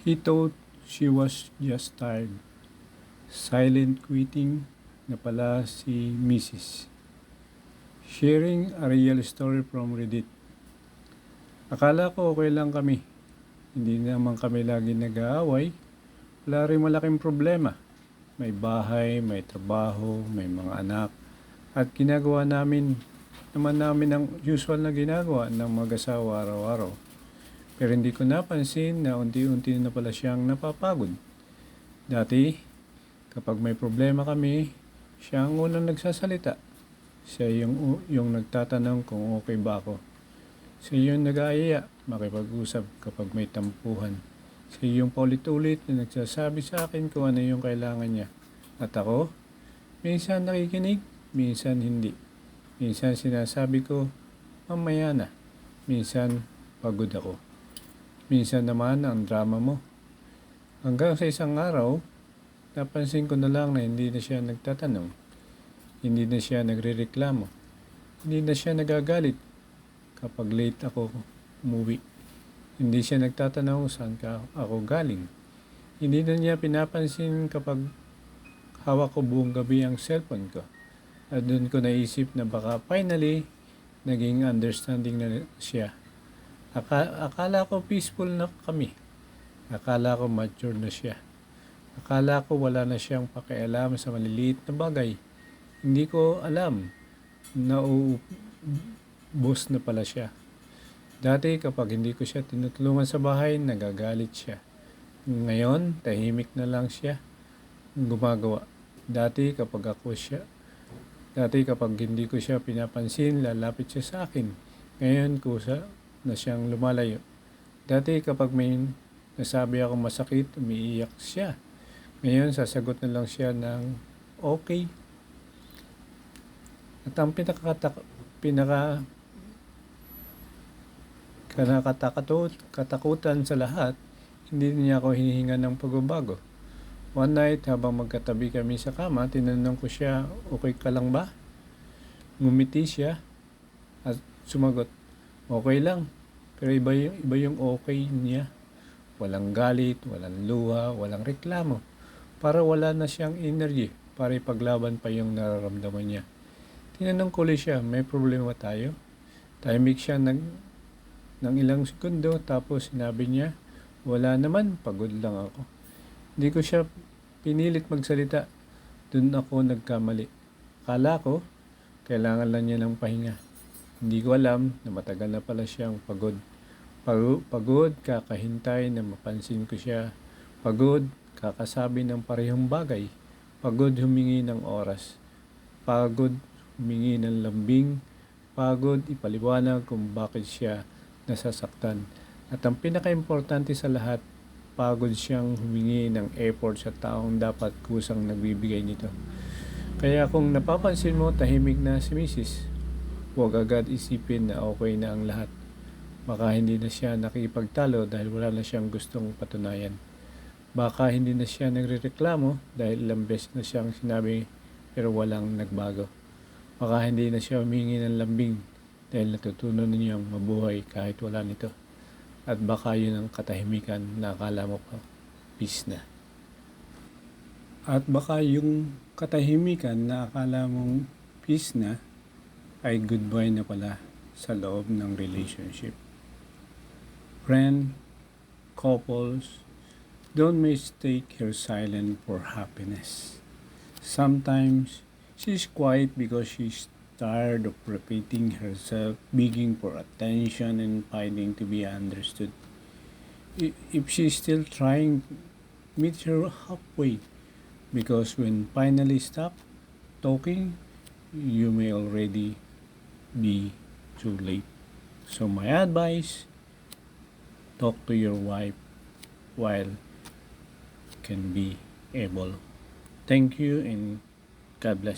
He thought she was just tired. Silent quitting na pala si Mrs. Sharing a real story from Reddit. Akala ko okay lang kami. Hindi naman kami lagi nag-aaway. Wala rin malaking problema. May bahay, may trabaho, may mga anak. At ginagawa namin ang usual na ginagawa ng mag-asawa araw-araw. Pero hindi ko napansin na unti-unti na pala siyang napapagod. Dati, kapag may problema kami, siya ang unang nagsasalita. Siya yung nagtatanong kung okay ba ako. Siya yung nag-aaya makipag-usap kapag may tampuhan. Siya yung paulit-ulit na nagsasabi sa akin kung ano yung kailangan niya. At ako, minsan nakikinig, minsan hindi. Minsan sinasabi ko, mamaya na. Minsan pagod ako. Minsan naman ang drama mo. Hanggang sa isang araw, napansin ko na lang na hindi na siya nagtatanong. Hindi na siya nagrereklamo. Hindi na siya nagagalit kapag late ako umuwi. Hindi siya nagtatanong saan ako galing. Hindi na niya pinapansin kapag hawak ko buong gabi ang cellphone ko. At doon ko naisip na baka finally naging understanding na siya. Akala ko peaceful na kami. Akala ko mature na siya. Akala ko wala na siyang pakialam sa maliliit na bagay. Hindi ko alam na boss na pala siya. Dati kapag hindi ko siya tinutulungan sa bahay, nagagalit siya. Ngayon, tahimik na lang siya gumagawa. Dati kapag hindi ko siya pinapansin, lalapit siya sa akin. Ngayon na siyang lumalayo. Dati kapag may nasabi ako masakit, umiiyak siya. Ngayon, sasagot na lang siya ng okay. At ang katakutan sa lahat, hindi niya ako hinihinga ng pagbabago. One night, habang magkatabi kami sa kama, tinanong ko siya, okay ka lang ba? Ngumiti siya at sumagot, okay lang. Pero iba yung okay niya. Walang galit, walang luha, walang reklamo. Para wala na siyang energy para ipaglaban pa yung nararamdaman niya. Tinanong ko ulit siya, may problema tayo? Tahimik siya ng ilang segundo tapos sinabi niya, wala naman, pagod lang ako. Hindi ko siya pinilit magsalita. Doon ako nagkamali. Akala ko, kailangan lang niya ng pahinga. Hindi ko alam na matagal na pala siyang pagod. Pagod, kakahintay na mapansin ko siya. Pagod, kakasabi ng parehong bagay. Pagod, humingi ng oras. Pagod, humingi ng lambing. Pagod, ipaliwanag kung bakit siya nasasaktan. At ang pinaka-importante sa lahat, pagod siyang humingi ng effort sa taong dapat kusang nagbibigay nito. Kaya kung napapansin mo tahimik na si Mrs., huwag agad isipin na okay na ang lahat. Baka hindi na siya nakikipagtalo dahil wala na siyang gustong patunayan. Baka hindi na siya nagrereklamo dahil ilang beses na siyang sinabi pero walang nagbago. Baka hindi na siya humingi ng lambing dahil natutunan niyang mabuhay kahit wala nito. At baka yun ang katahimikan na akala mo pa, peace na. At baka yung katahimikan na akala mong peace na, ay goodbye na pala sa loob ng relationship. Friend, couples, don't mistake her silence for happiness. Sometimes, she's quiet because she's tired of repeating herself, begging for attention and fighting to be understood. If she's still trying, meet her halfway. Because when finally stop talking, you may already be too late. So my advice, talk to your wife while can be able. Thank you and God bless.